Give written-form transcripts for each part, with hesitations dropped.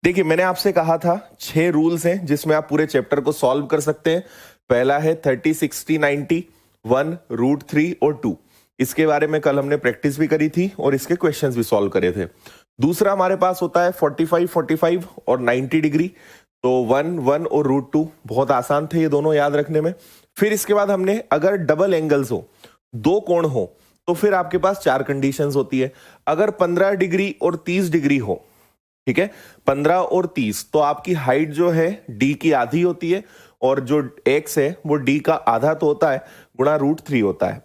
देखिए, मैंने आपसे कहा था 6 रूल्स हैं जिसमें आप पूरे चैप्टर को सॉल्व कर सकते हैं। पहला है 30, 60, 90, 1, √3 और 2। इसके बारे में कल हमने प्रैक्टिस भी करी थी और इसके क्वेश्चंस भी सॉल्व करे थे। दूसरा हमारे पास होता है 45, 45 और 90 डिग्री। तो 1, 1 और √2 बहुत आसान थे ये दोनों याद रखने में। फिर इसके बाद हमने अगर डबल एंगल्स हो, दो कोण हो, तो फिर आपके पास 4 कंडीशंस होती है। अगर 15 डिग्री और 30 डिग्री हो, ठीक है, 15 और 30, तो आपकी हाइट जो है डी की आधी होती है और जो एक्स है वो डी का आधा तो होता है गुणा √3 होता है।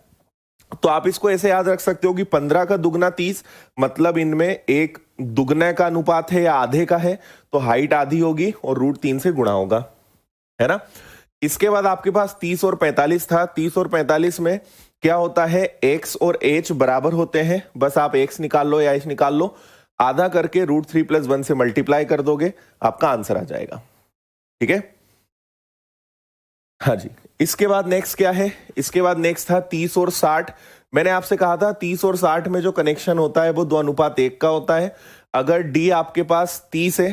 तो आप इसको ऐसे याद रख सकते हो कि 15 का दुगना 30, मतलब इनमें एक दुगने का अनुपात है या आधे का है, तो हाइट आधी होगी और √3 से गुणा होगा, है ना। इसके बाद आपके पास 30 और 45 था। 30 और 45 में क्या होता है, x और h बराबर होते हैं, बस आप x निकाल लो या h निकाल लो, आधा करके √3 + 1 से मल्टीप्लाई कर दोगे, आपका आंसर आ जाएगा। ठीक है, हाँ जी। इसके बाद नेक्स्ट क्या है, इसके बाद नेक्स्ट था 30 और 60। मैंने आपसे कहा था 30 और 60 में जो कनेक्शन होता है वो 2:1 का होता है। अगर d आपके पास 30 है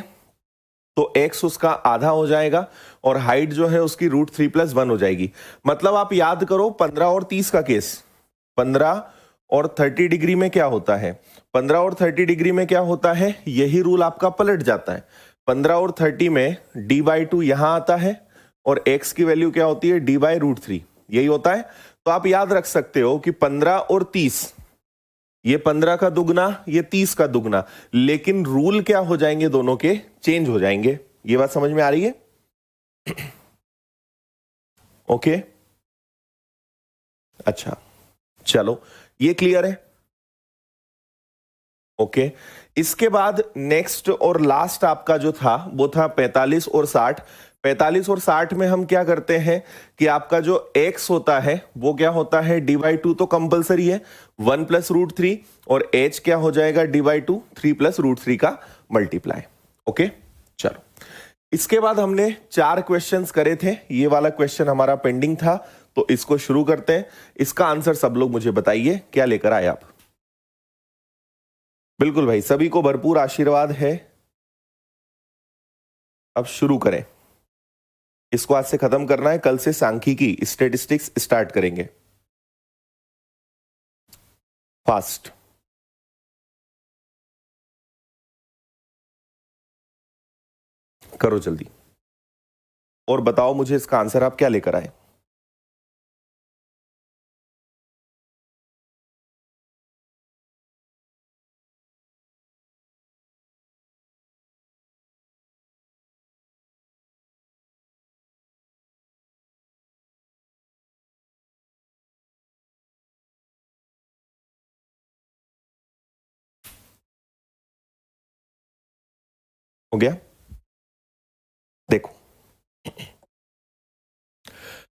तो x उसका आधा हो जाएगा और हाइट जो है उसकी √3 + 1 हो जाएगी। मतलब आप याद करो 15 और 30 का केस। 15 और 30 डिग्री में क्या होता है, 15 और 30 डिग्री में क्या होता है, यही रूल आपका पलट जाता है। 15 और 30 में d/2 यहां आता है और x की वैल्यू क्या होती है, d/√3, यही होता है। तो आप याद रख सकते हो कि 15 और 30, ये 15 का दुगना, ये 30 का दुगना, लेकिन रूल क्या हो जाएंगे, दोनों के चेंज हो जाएंगे। ये बात समझ में आ रही है? ओके, अच्छा, चलो, ये क्लियर है। ओके, इसके बाद नेक्स्ट और लास्ट आपका जो था वो था 45 और 60। 45 और 60 में हम क्या करते हैं कि आपका जो x होता है वो क्या होता है, d/2 तो कंपलसरी है, 1 + √3, और h क्या हो जाएगा, d/2, 3 + √3 का मल्टीप्लाई। ओके, चलो, इसके बाद हमने 4 क्वेश्चंस करे थे, ये वाला क्वेश्चन हमारा पेंडिंग था, तो इसको शुरू करते हैं। इसका आंसर सब लोग मुझे बताइए, क्या लेकर आए आप? बिल्कुल भाई, सभी को भरपूर आशीर्वाद है। अब शुरू करें, इसको आज से खत्म करना है, कल से सांख्यिकी स्टैटिस्टिक्स स्टार्ट करेंगे। फास्ट, करो जल्दी, और बताओ मुझे इसका आंसर आप क्या लेकर आए। हो गया, देखो,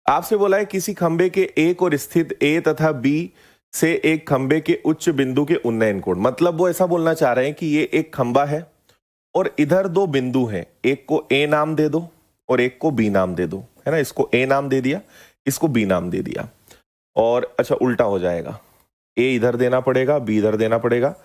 आपसे बोला है किसी खंबे के एक और स्थित ए तथा बी से एक खंबे के उच्च बिंदु के उन्नयन कोण। मतलब वो ऐसा बोलना चाह रहे हैं कि ये एक खंबा है और इधर दो बिंदु हैं, एक को ए नाम दे दो और एक को बी नाम दे दो, है ना। इसको ए नाम दे दिया, इसको बी नाम दे दिया, और अच्छा उल्टा हो जाएगा, ए इधर देना पड़ेगा, बी इधर देना पड़ेगा।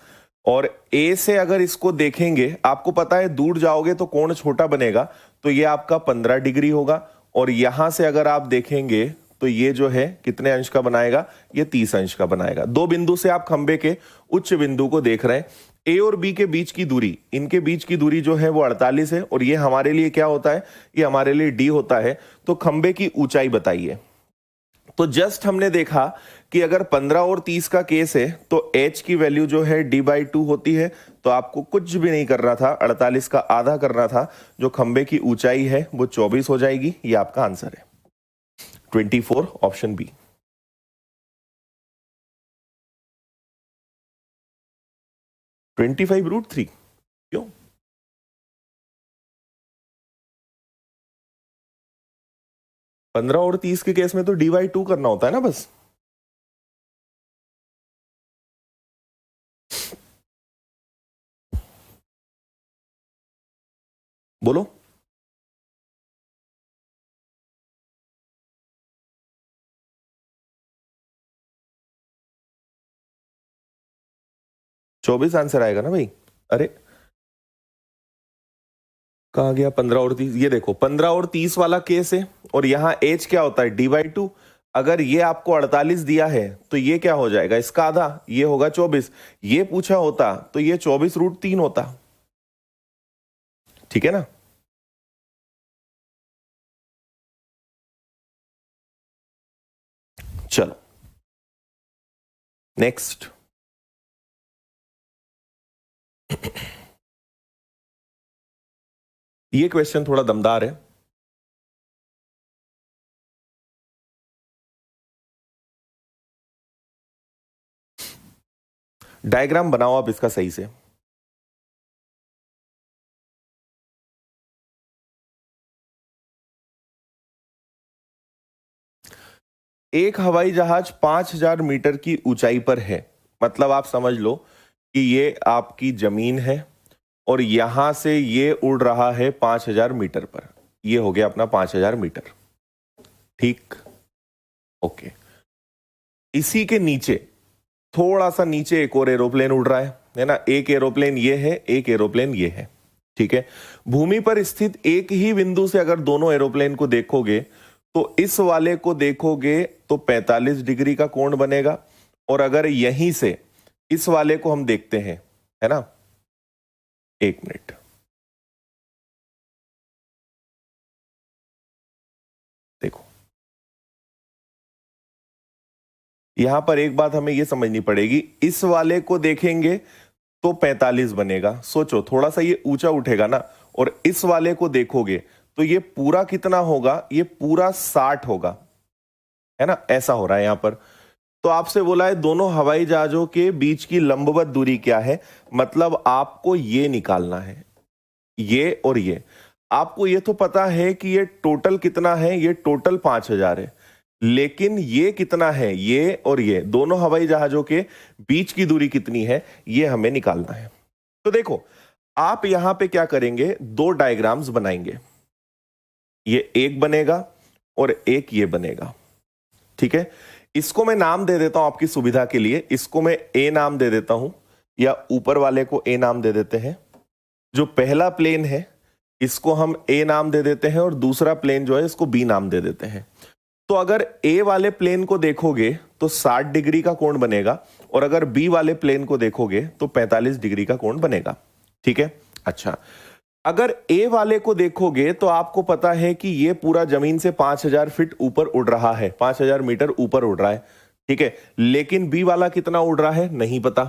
और ए से अगर इसको देखेंगे, आपको पता है दूर जाओगे तो कोण छोटा बनेगा, तो ये आपका 15 डिग्री होगा। और यहां से अगर आप देखेंगे तो ये जो है कितने अंश का बनाएगा, ये 30 अंश का बनाएगा। दो बिंदु से आप खंबे के उच्च बिंदु को देख रहे हैं। ए और बी के बीच की दूरी, इनके बीच की दूरी जो है वो 48 है, और ये हमारे लिए क्या होता है, ये हमारे लिए डी होता है। तो खंबे की ऊंचाई बताइए। तो जस्ट हमने देखा कि अगर 15 और 30 का केस है तो h की वैल्यू जो है d/2 होती है, तो आपको कुछ भी नहीं करना था, 48 का आधा करना था, जो खंबे की ऊंचाई है वो 24 हो जाएगी। ये आपका आंसर है 24, ऑप्शन बी। 25 √3 क्यों? 15 और 30 के केस में तो d/2 करना होता है ना, बस। बोलो, चौबीस आंसर आएगा ना भाई। अरे कहा गया 15 और 30, ये देखो 15 और 30 वाला केस है और यहाँ एज क्या होता है d/2। अगर ये आपको 48 दिया है तो ये क्या हो जाएगा, इसका आधा, ये होगा 24। ये पूछा होता तो ये 24√3 होता। ठीक है ना। चलो नेक्स्ट। ये क्वेश्चन थोड़ा दमदार है। डायग्राम बनाओ आप इसका सही से। एक हवाई जहाज 5000 मीटर की ऊंचाई पर है, मतलब आप समझ लो कि ये आपकी जमीन है और यहां से ये उड़ रहा है 5000 मीटर पर। ये हो गया अपना 5000 मीटर। ठीक, ओके। इसी के नीचे थोड़ा सा नीचे एक और एरोप्लेन उड़ रहा है ना। एक एरोप्लेन ये है, एक एरोप्लेन ये है। ठीक है। भूमि पर स्थित एक ही बिंदु से अगर दोनों एरोप्लेन को देखोगे तो इस वाले को देखोगे तो 45 डिग्री का कोण बनेगा, और अगर यहीं से इस वाले को हम देखते हैं, है ना, एक मिनट, देखो यहां पर एक बात हमें यह समझनी पड़ेगी, इस वाले को देखेंगे तो 45 बनेगा। सोचो थोड़ा सा ये ऊंचा उठेगा ना, और इस वाले को देखोगे तो ये पूरा कितना होगा, ये पूरा 60 होगा, है ना। ऐसा हो रहा है यहां पर। तो आपसे बोला है दोनों हवाई जहाजों के बीच की लंबवत दूरी क्या है, मतलब आपको ये निकालना है, ये और ये। आपको ये तो पता है कि ये टोटल कितना है, ये टोटल 5000 है, लेकिन ये कितना है, ये और ये दोनों हवाई जहाजों के बीच की दूरी कितनी है, ये हमें निकालना है। तो देखो आप यहां पे क्या करेंगे, दो डायग्राम्स बनाएंगे, ये एक बनेगा और एक ये बनेगा। ठीक है। इसको मैं नाम दे देता हूं आपकी सुविधा के लिए, इसको मैं ए नाम दे देता हूं, या ऊपर वाले को ए नाम दे देते हैं। जो पहला प्लेन है इसको हम ए नाम दे देते हैं, और दूसरा प्लेन जो है इसको बी नाम दे देते हैं। तो अगर ए वाले प्लेन को देखोगे तो 60 डिग्री का कोण बनेगा, और अगर बी वाले प्लेन को देखोगे तो 45 डिग्री का कोण बनेगा। ठीक है। अच्छा, अगर ए वाले को देखोगे तो आपको पता है कि ये पूरा जमीन से 5000 फीट ऊपर उड़ रहा है, 5000 मीटर ऊपर उड़ रहा है। ठीक है। लेकिन बी वाला कितना उड़ रहा है नहीं पता।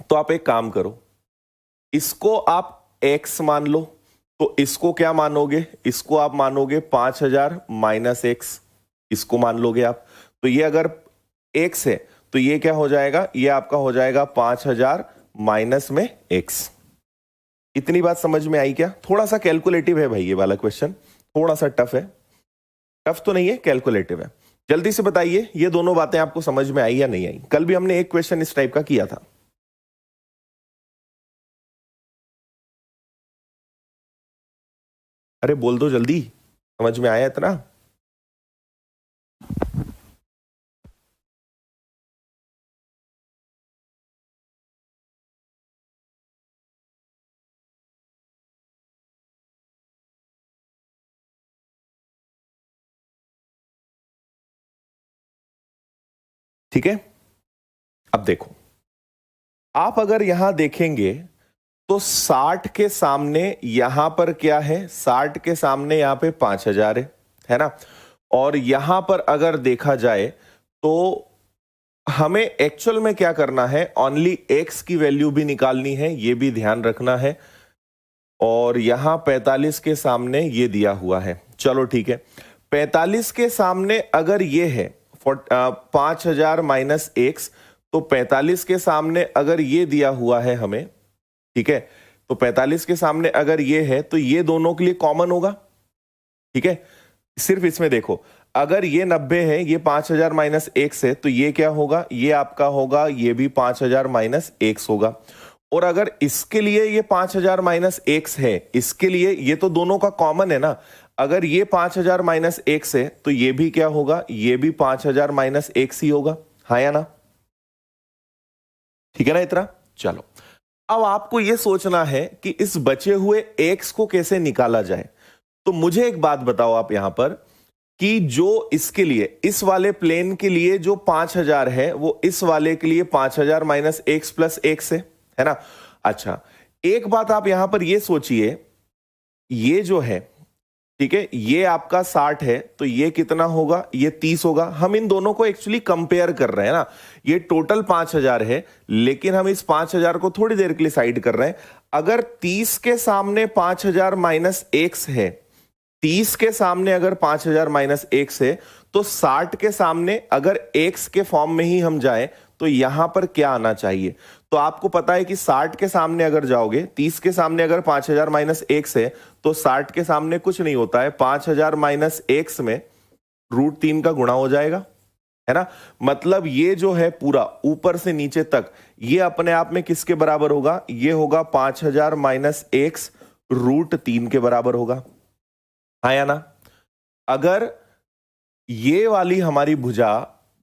तो आप एक काम करो, इसको आप x मान लो, तो इसको क्या मानोगे, इसको आप मानोगे 5000 माइनस x, इसको मान लोगे आप। तो ये अगर x है तो ये क्या हो जाएगा, ये आपका हो जाएगा 5000 माइनस में x। इतनी बात समझ में आई क्या? थोड़ा सा कैलकुलेटिव है भाई ये वाला क्वेश्चन, थोड़ा सा टफ है। टफ तो नहीं है, कैलकुलेटिव है। जल्दी से बताइए ये दोनों बातें आपको समझ में आई या नहीं आई? कल भी हमने एक क्वेश्चन इस टाइप का किया था। अरे बोल दो जल्दी, समझ में आया इतना? ठीक है। अब देखो, आप अगर यहां देखेंगे तो 60 के सामने यहां पर क्या है, 60 के सामने यहां पे 5000 है ना। और यहां पर अगर देखा जाए तो हमें एक्चुअल में क्या करना है, ओनली x की वैल्यू भी निकालनी है, ये भी ध्यान रखना है। और यहां 45 के सामने ये दिया हुआ है। चलो ठीक है, 45 के सामने अगर ये है 5000 माइनस x, तो 45 के सामने अगर ये दिया हुआ है हमें, ठीक है, तो 45 के सामने अगर ये है तो ये दोनों के लिए कॉमन होगा। ठीक है। सिर्फ इसमें देखो, अगर ये 90 है, ये 5000 माइनस x है, तो ये क्या होगा, ये आपका होगा, ये भी 5000 माइनस x होगा। और अगर इसके लिए ये 5000 माइनस x है, इसके लिए ये तो दोनों का कॉमन है ना। अगर ये 5000 माइनस x है तो ये भी क्या होगा, ये भी 5000 माइनस x ही होगा, हाँ या ना? ठीक है ना इतना? चलो अब आपको यह सोचना है कि इस बचे हुए x को कैसे निकाला जाए। तो मुझे एक बात बताओ आप यहां पर कि जो इसके लिए, इस वाले प्लेन के लिए जो 5000 है वो इस वाले के लिए 5000 माइनस एक्स प्लस एक्स है ना। अच्छा, एक बात आप यहां पर ये सोचिए, ये जो है, ठीक है, ये आपका 60 है तो ये कितना होगा, ये 30 होगा। हम इन दोनों को एक्चुअली कंपेयर कर रहे हैं ना। ये टोटल 5000 है, लेकिन हम इस 5000 को थोड़ी देर के लिए साइड कर रहे हैं। अगर 30 के सामने 5000 माइनस एक्स है, 30 के सामने अगर 5000 माइनस एक्स है, तो 60 के सामने अगर एक्स के फॉर्म में ही हम जाएं तो यहां पर क्या आना चाहिए। तो आपको पता है कि 60 के सामने अगर जाओगे, 30 के सामने अगर 5000 माइनस एक्स है तो 60 के सामने कुछ नहीं होता है, 5000 माइनस एक्स में √3 का गुणा हो जाएगा, है ना। मतलब ये जो है पूरा ऊपर से नीचे तक, ये अपने आप में किसके बराबर होगा, ये होगा 5000 माइनस एक्स √3 के बराबर होगा, हाँ या ना। अगर ये वाली हमारी भुजा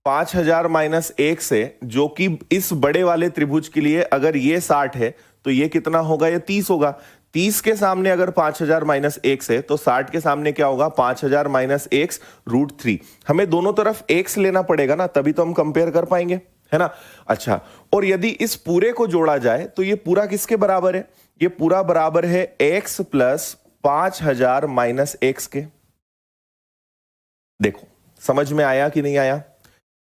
5000 माइनस एक से, जो कि इस बड़े वाले त्रिभुज के लिए अगर ये 60 है तो ये कितना होगा, ये 30 होगा। 30 के सामने अगर 5000 माइनस एक्स है तो 60 के सामने क्या होगा, 5000 माइनस एक्स √3। हमें दोनों तरफ एक्स लेना पड़ेगा ना, तभी तो हम कंपेयर कर पाएंगे, है ना। अच्छा, और यदि इस पूरे को जोड़ा जाए तो ये पूरा किसके बराबर है, ये पूरा बराबर है एक्स प्लस 5000 माइनस एक्स के। देखो समझ में आया कि नहीं आया।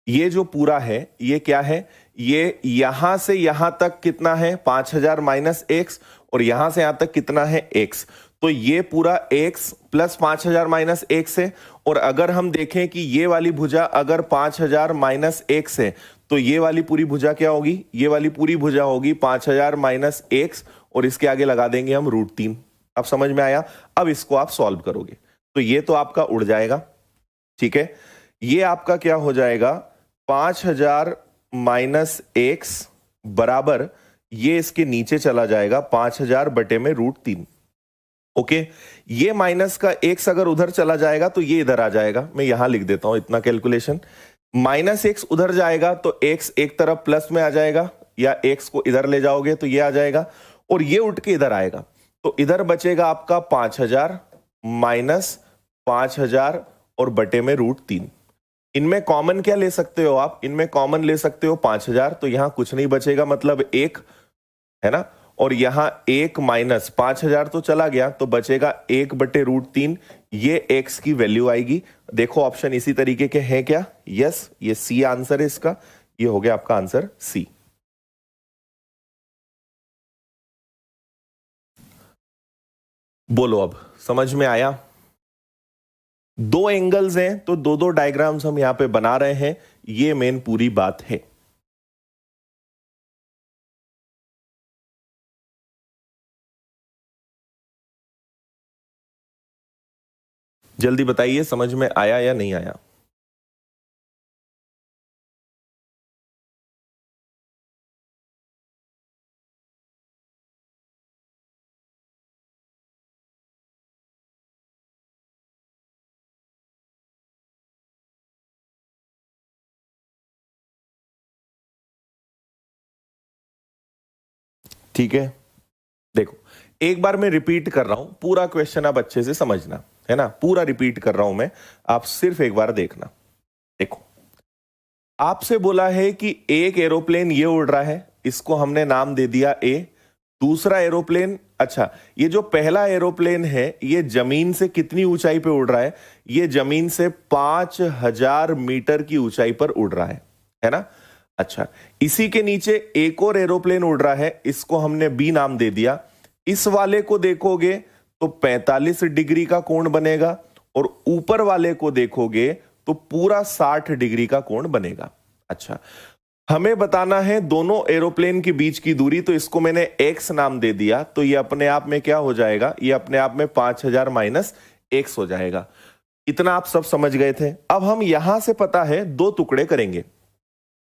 ये जो पूरा है ये क्या है, ये यहां से यहां तक कितना है 5000 माइनस एक्स, और यहां से यहां तक कितना है एक्स। तो ये पूरा एक्स प्लस 5000 माइनस एक्स है। और अगर हम देखें कि ये वाली भुजा अगर 5000 माइनस एक्स है तो ये वाली पूरी भुजा क्या होगी, ये वाली पूरी भुजा होगी 5000 माइनस एक्स, और इसके आगे लगा देंगे हम √3। अब समझ में आया। अब इसको आप सॉल्व करोगे तो ये तो आपका उड़ जाएगा, ठीक है। ये आपका क्या हो जाएगा, 5000 माइनस एक्स बराबर, ये इसके नीचे चला जाएगा 5000 बटे में √3। ओके, ये माइनस का एक्स अगर उधर चला जाएगा तो ये इधर आ जाएगा। मैं यहां लिख देता हूं इतना कैलकुलेशन। माइनस एक्स उधर जाएगा तो एक्स एक तरफ प्लस में आ जाएगा, या एक्स को इधर ले जाओगे तो ये आ जाएगा, और ये उठ के इधर आएगा। तो इधर बचेगा आपका 5000 माइनस 5000 और बटे में √3। इनमें कॉमन क्या ले सकते हो आप, इनमें कॉमन ले सकते हो 5000, तो यहां कुछ नहीं बचेगा, मतलब 1, है ना। और यहां 1 माइनस 5000 तो चला गया, तो बचेगा 1 बटे √3। ये एक्स की वैल्यू आएगी। देखो ऑप्शन इसी तरीके के हैं क्या, यस, ये सी आंसर है इसका। ये हो गया आपका आंसर सी। बोलो अब समझ में आया। दो एंगल्स हैं तो दो दो डायग्राम्स हम यहां पे बना रहे हैं, ये मेन पूरी बात है। जल्दी बताइए समझ में आया या नहीं आया। ठीक है, देखो एक बार मैं रिपीट कर रहा हूं, पूरा क्वेश्चन आप अच्छे से समझना, है ना। पूरा रिपीट कर रहा हूं मैं, आप सिर्फ एक बार देखना। देखो, आपसे बोला है कि एक एरोप्लेन ये उड़ रहा है, इसको हमने नाम दे दिया ए। दूसरा एरोप्लेन, अच्छा ये जो पहला एरोप्लेन है ये जमीन से कितनी ऊंचाई पे उड़ रहा है, ये जमीन से 5000 मीटर की ऊंचाई पर उड़ रहा है ना। अच्छा, इसी के नीचे एक और एरोप्लेन उड़ रहा है, इसको हमने बी नाम दे दिया। इस वाले को देखोगे तो 45 डिग्री का कोण बनेगा, और ऊपर वाले को देखोगे तो पूरा 60 डिग्री का कोण बनेगा। अच्छा, हमें बताना है दोनों एरोप्लेन के बीच की दूरी, तो इसको मैंने x नाम दे दिया। तो ये अपने आप में क्या हो जाएगा, ये अपने आप में 5000 माइनस x हो जाएगा। इतना आप सब समझ गए थे। अब हम यहां से पता है दो टुकड़े करेंगे,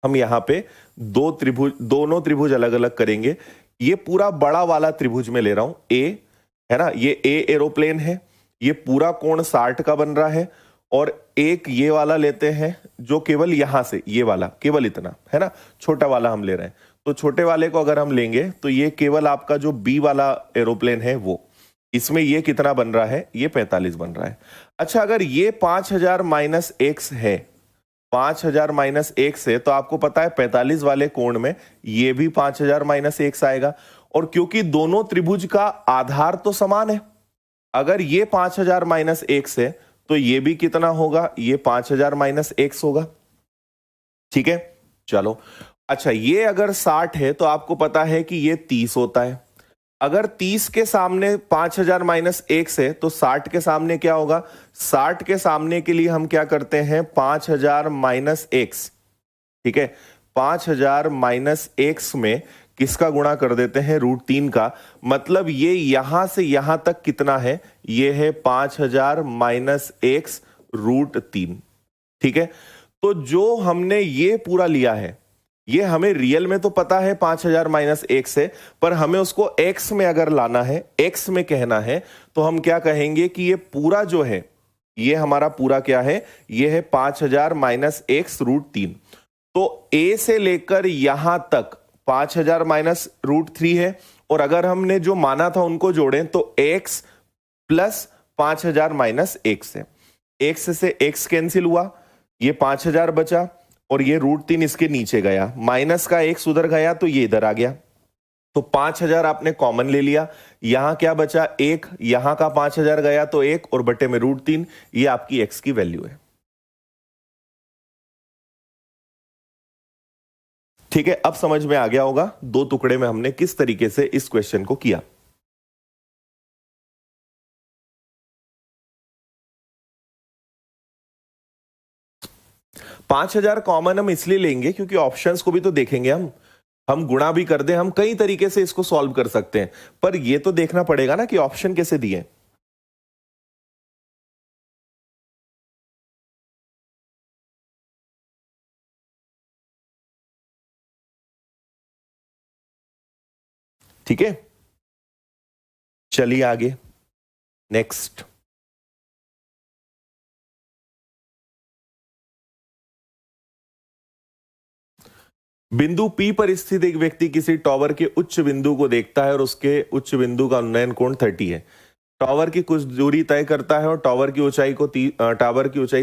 हम यहां पे दो त्रिभुज, दोनों त्रिभुज अलग अलग करेंगे। ये पूरा बड़ा वाला त्रिभुज में ले रहा हूं ए, है ना, ये ए एरोप्लेन है, ये पूरा कोण 60 का बन रहा है। और एक ये वाला लेते हैं जो केवल यहां से, ये वाला केवल इतना, है ना, छोटा वाला हम ले रहे हैं। तो छोटे वाले को अगर हम लेंगे तो ये केवल आपका जो बी वाला एरोप्लेन है वो, इसमें ये कितना बन रहा है, ये 45 बन रहा है। अच्छा, अगर ये 5000 माइनस एक्स है, 5000 माइनस एक्स है, तो आपको पता है 45 वाले कोण में ये भी 5000 माइनस एक्स आएगा। और क्योंकि दोनों त्रिभुज का आधार तो समान है, अगर ये 5000 माइनस एक्स है तो ये भी कितना होगा, ये 5000 माइनस एक्स होगा। ठीक है, चलो। अच्छा, ये अगर 60 है तो आपको पता है कि ये 30 होता है। अगर 30 के सामने 5000 माइनस एक्स है तो 60 के सामने क्या होगा, 60 के सामने के लिए हम क्या करते हैं, 5000 माइनस एक्स। ठीक है, 5000 माइनस एक्स में किसका गुणा कर देते हैं, √3 का। मतलब ये यहां से यहां तक कितना है, ये है 5000 माइनस एक्स √3। ठीक है, तो जो हमने ये पूरा लिया है, ये हमें रियल में तो पता है 5000 माइनस एक्स है, पर हमें उसको एक्स में अगर लाना है, एक्स में कहना है, तो हम क्या कहेंगे कि ये पूरा जो है, ये हमारा पूरा क्या है, ये है 5000 माइनस एक्स √3। तो ए से लेकर यहां तक 5000 माइनस √3 है, और अगर हमने जो माना था उनको जोड़ें तो x प्लस 5000 माइनस एक्स है। x से x कैंसिल हुआ, ये 5000 बचा, और ये √3 इसके नीचे गया, माइनस का x उधर गया तो ये इधर आ गया। तो 5000 आपने कॉमन ले लिया, यहां क्या बचा, 1, यहां का 5000 गया तो 1, और बटे में √3, ये आपकी x की वैल्यू है। ठीक है, अब समझ में आ गया होगा दो टुकड़े में हमने किस तरीके से इस क्वेश्चन को किया। पांच हजार कॉमन हम इसलिए लेंगे क्योंकि ऑप्शंस को भी तो देखेंगे हम गुणा भी कर दें, हम कई तरीके से इसको सॉल्व कर सकते हैं, पर ये तो देखना पड़ेगा ना कि ऑप्शन कैसे दिए। ठीक है, चलिए आगे, नेक्स्ट। बिंदु P पर स्थित एक व्यक्ति किसी टावर के उच्च बिंदु को देखता है और उसके उच्च बिंदु का उन्नयन कोण 30 है। टावर की कुछ दूरी तय करता है और टावर की ऊंचाई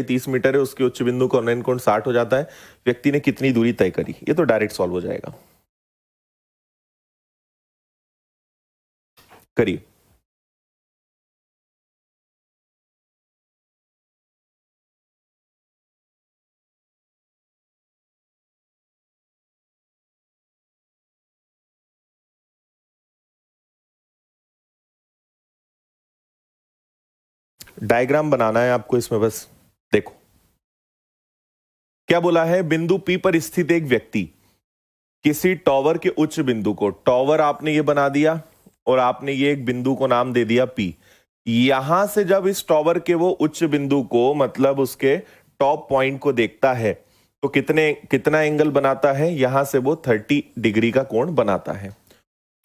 30 मीटर है, उसके उच्च बिंदु का उन्नयन कोण 60 हो जाता है। व्यक्ति ने कितनी दूरी तय करी, ये तो डायरेक्ट सॉल्व हो जाएगा, करिए। डायग्राम बनाना है आपको इसमें, बस देखो क्या बोला है, बिंदु P पर स्थित एक व्यक्ति किसी टावर के उच्च बिंदु को, टावर आपने ये बना दिया और आपने ये एक बिंदु को नाम दे दिया P। यहां से जब इस टावर के वो उच्च बिंदु को, मतलब उसके टॉप पॉइंट को देखता है तो कितना एंगल बनाता है, यहां से वो 30 डिग्री का कोण बनाता है।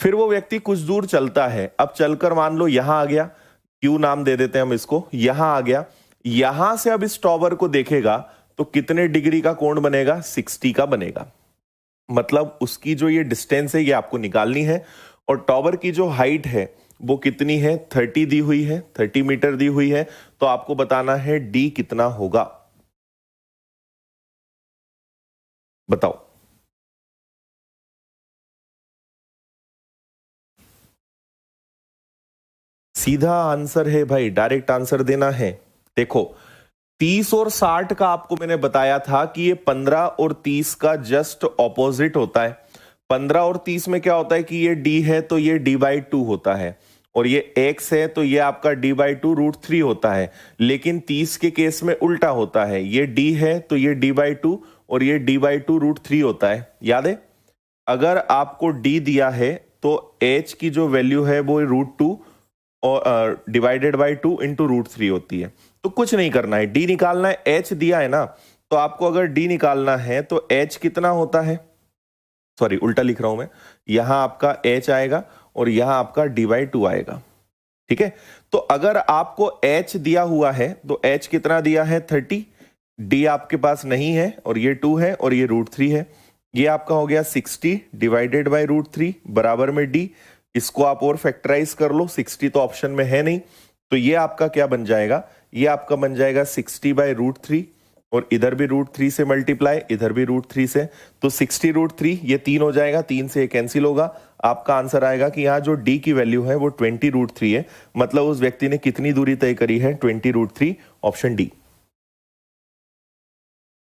फिर वो व्यक्ति कुछ दूर चलता है, अब चलकर मान लो यहां आ गया, Q नाम दे देते हैं हम इसको, यहां आ गया, यहां से अब इस टावर को देखेगा तो कितने डिग्री का कोण बनेगा, 60 का बनेगा। मतलब उसकी जो ये डिस्टेंस है ये आपको निकालनी है, और टावर की जो हाइट है वो कितनी है, 30 दी हुई है, 30 मीटर दी हुई है, तो आपको बताना है D कितना होगा, बताओ। सीधा आंसर है भाई, डायरेक्ट आंसर देना है। देखो 30 और 60 का आपको मैंने बताया था कि ये 15 और 30 का जस्ट ऑपोजिट होता है। 15 और 30 में क्या होता है कि ये D है तो ये D/2 होता है, और ये X है तो ये आपका D/2 √3 होता है। लेकिन 30 के केस में उल्टा होता है, ये D है तो ये D/2 और ये D/2 √3 होता है। याद है, अगर आपको D दिया है तो H की जो वैल्यू है वो √2 और डिवाइडेड बाई 2 इंटू √3 होती है। तो कुछ नहीं करना है, D निकालना है, H दिया है ना, तो आपको अगर D निकालना है तो H कितना होता है, सॉरी उल्टा लिख रहा हूं मैं, यहां आपका H आएगा और यहां आपका D/2 आएगा। ठीक है, तो अगर आपको H दिया हुआ है तो H कितना दिया है, 30, D आपके पास नहीं है और ये 2 है और ये √3 है, ये आपका हो गया 60 डिवाइडेड बाय √3 बराबर में d। इसको आप और फैक्टराइज कर लो, 60 तो ऑप्शन में है नहीं, तो ये आपका क्या बन जाएगा, ये आपका बन जाएगा 60 बाय √3 और इधर भी √3 से मल्टीप्लाई, इधर भी √3 से, तो 60 √3 ये 3 हो जाएगा, 3 से ये कैंसिल होगा। आपका आंसर आएगा कि यहाँ जो d की वैल्यू है वो 20 √3 है, मतलब उस व्यक्ति ने कितनी दूरी तय करी है, 20 √3, ऑप्शन डी।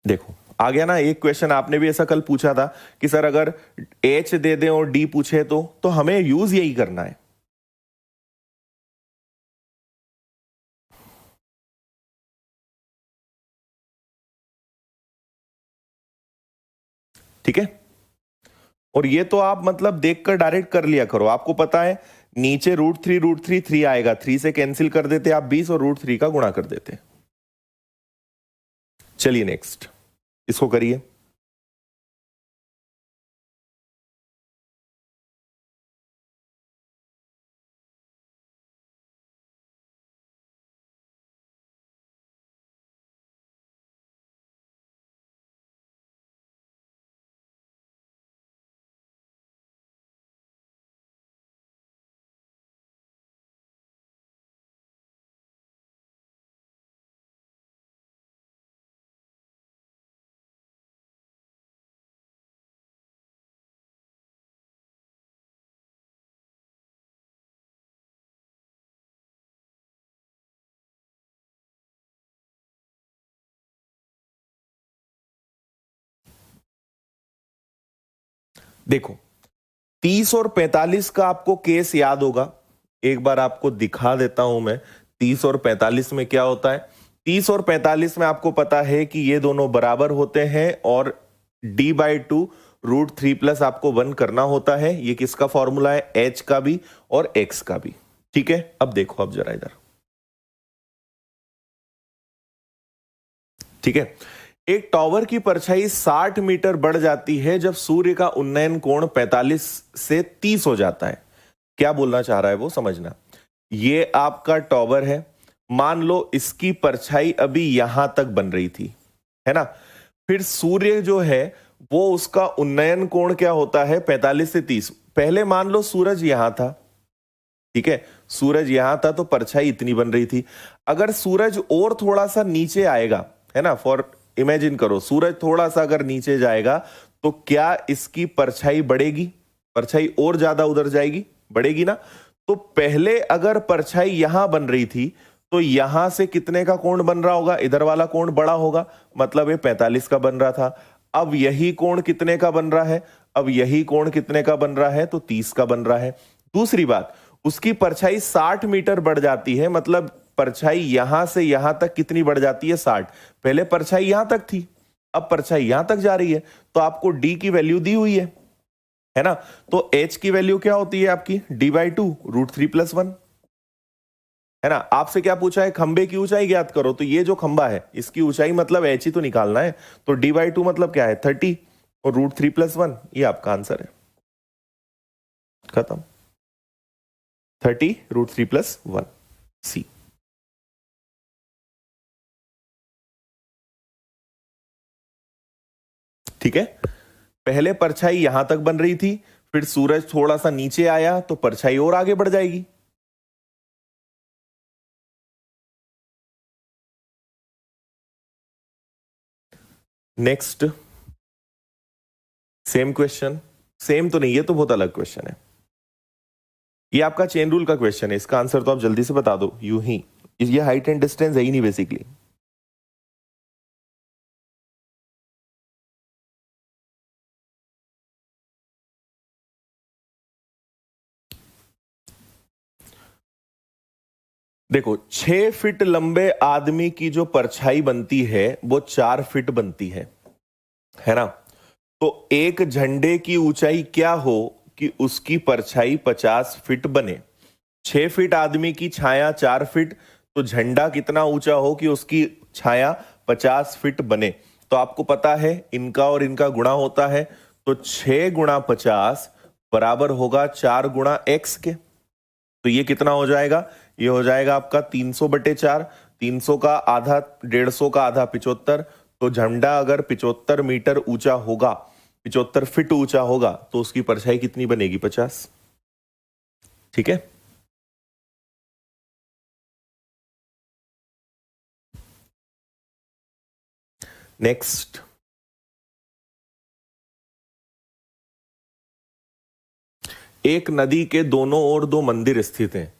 देखो आ गया ना। एक क्वेश्चन आपने भी ऐसा कल पूछा था कि सर अगर h दे दें और d पूछे तो हमें यूज यही करना है। ठीक है, और ये तो आप मतलब देखकर डायरेक्ट कर लिया करो, आपको पता है नीचे √3 3 आएगा, 3 से कैंसिल कर देते आप 20 और √3 का गुणा कर देते। चलिए नेक्स्ट, इसको करिए। देखो 30 और 45 का आपको केस याद होगा, एक बार आपको दिखा देता हूं मैं। 30 और 45 में क्या होता है, 30 और 45 में आपको पता है कि ये दोनों बराबर होते हैं और d/2 √3 प्लस आपको 1 करना होता है। ये किसका फॉर्मूला है, h का भी और x का भी। ठीक है, अब देखो, अब जरा इधर, ठीक है, एक टॉवर की परछाई 60 मीटर बढ़ जाती है जब सूर्य का उन्नयन कोण 45 से 30 हो जाता है। क्या बोलना चाह रहा है वो समझना। ये आपका टॉवर है, मान लो इसकी परछाई अभी यहां तक बन रही थी, है ना। फिर सूर्य जो है वो उसका उन्नयन कोण क्या होता है, 45 से 30। पहले मान लो सूरज यहां था, ठीक है, सूरज यहां था तो परछाई इतनी बन रही थी। अगर सूरज और थोड़ा सा नीचे आएगा, है ना, फॉर इमेजिन करो सूरज थोड़ा सा अगर नीचे जाएगा तो क्या इसकी परछाई बढ़ेगी, परछाई और ज्यादा उधर जाएगी, बढ़ेगी ना। तो पहले अगर परछाई यहां बन रही थी तो यहां से कितने का कोण बन रहा होगा, इधर वाला कोण बड़ा होगा, मतलब ये 45 का बन रहा था। अब यही कोण कितने का बन रहा है, अब यही कोण कितने का बन रहा है, तो 30 का बन रहा है। दूसरी बात, उसकी परछाई 60 मीटर बढ़ जाती है, मतलब परछाई यहां से यहां तक कितनी बढ़ जाती है, 60। पहले परछाई यहां तक थी, अब परछाई यहां तक जा रही है, तो आपको d की वैल्यू दी हुई है ना। तो h की वैल्यू क्या होती है आपकी, d/2 √3 + 1, है ना। आपसे क्या पूछा है, खंबे की ऊंचाई ज्ञात करो, तो ये जो खंबा है इसकी ऊंचाई मतलब h ही तो निकालना है, तो d/2 मतलब क्या है 30 और √3 + 1, ये आपका आंसर है, खत्म। 30 √3 + 1, सी। ठीक है, पहले परछाई यहां तक बन रही थी, फिर सूरज थोड़ा सा नीचे आया तो परछाई और आगे बढ़ जाएगी। नेक्स्ट, सेम क्वेश्चन, सेम तो नहीं, ये तो बहुत अलग क्वेश्चन है। ये आपका चेन रूल का क्वेश्चन है, इसका आंसर तो आप जल्दी से बता दो यूं ही, ये हाइट एंड डिस्टेंस है ही नहीं बेसिकली। देखो 6 फीट लंबे आदमी की जो परछाई बनती है वो 4 फीट बनती है ना। तो एक झंडे की ऊंचाई क्या हो कि उसकी परछाई 50 फीट बने। 6 फीट आदमी की छाया 4 फीट, तो झंडा कितना ऊंचा हो कि उसकी छाया 50 फीट बने। तो आपको पता है इनका और इनका गुणा होता है, तो 6 गुणा 50 बराबर होगा 4 गुणा x के। तो ये कितना हो जाएगा, ये हो जाएगा आपका 300/4, 300 का आधा 150 का आधा 75। तो झंडा अगर 75 मीटर ऊंचा होगा 75 फीट ऊंचा होगा तो उसकी परछाई कितनी बनेगी? 50। ठीक है, नेक्स्ट। एक नदी के दोनों ओर दो मंदिर स्थित हैं।